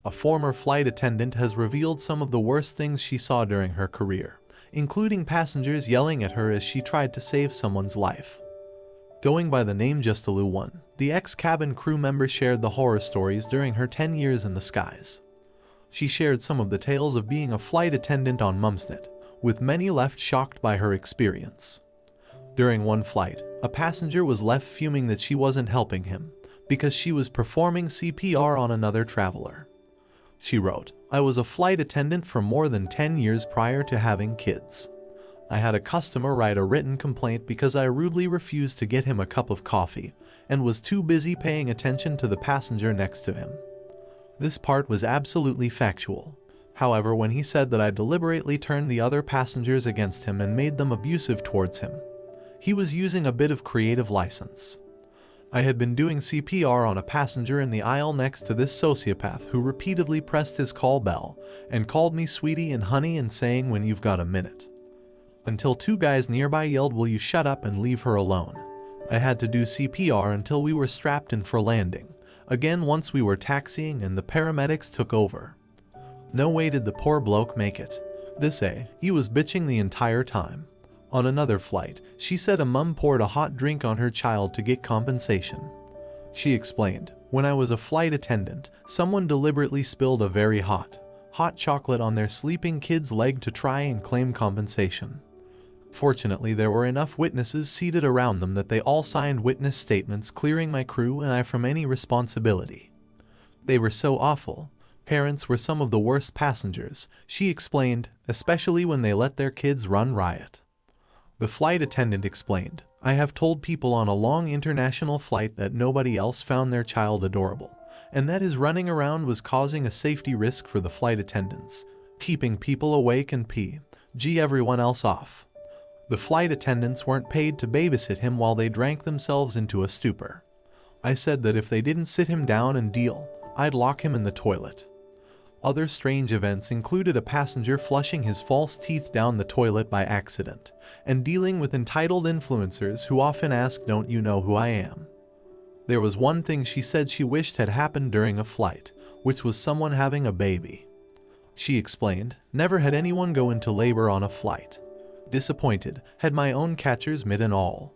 a former flight attendant, has revealed some of the worst things she saw during her career, including passengers yelling at her as she tried to save someone's life. Going by the name Justalu1, the ex-cabin crew member shared the horror stories during her 10 years in the skies. She shared some of the tales of being a flight attendant on Mumsnet, with many left shocked by her experience. During one flight, a passenger was left fuming that she wasn't helping him because she was performing CPR on another traveler. She wrote, "I was a flight attendant for more than 10 years prior to having kids. I had a customer write a written complaint because I rudely refused to get him a cup of coffee and was too busy paying attention to the passenger next to him." This part was absolutely factual. However, when he said that I deliberately turned the other passengers against him and made them abusive towards him, he was using a bit of creative license. I had been doing CPR on a passenger in the aisle next to this sociopath who repeatedly pressed his call bell and called me sweetie and honey and saying when you've got a minute. Until two guys nearby yelled, "Will you shut up and leave her alone?" I had to do CPR until we were strapped in for landing. Again once we were taxiing and the paramedics took over. No way did the poor bloke make it. He was bitching the entire time. On another flight, she said a mum poured a hot drink on her child to get compensation. She explained, "When I was a flight attendant, someone deliberately spilled a very hot chocolate on their sleeping kid's leg to try and claim compensation. Fortunately, there were enough witnesses seated around them that they all signed witness statements clearing my crew and I from any responsibility. They were so awful. Parents were some of the worst passengers," she explained, "especially when they let their kids run riot." The flight attendant explained, "I have told people on a long international flight that nobody else found their child adorable, and that his running around was causing a safety risk for the flight attendants, keeping people awake and everyone else off. The flight attendants weren't paid to babysit him while they drank themselves into a stupor. I said that if they didn't sit him down and deal, I'd lock him in the toilet." Other strange events included a passenger flushing his false teeth down the toilet by accident, and dealing with entitled influencers who often ask, "Don't you know who I am?" There was one thing she said she wished had happened during a flight, which was someone having a baby. She explained, "Never had anyone go into labor on a flight. Disappointed, had my own catcher's mitt and all.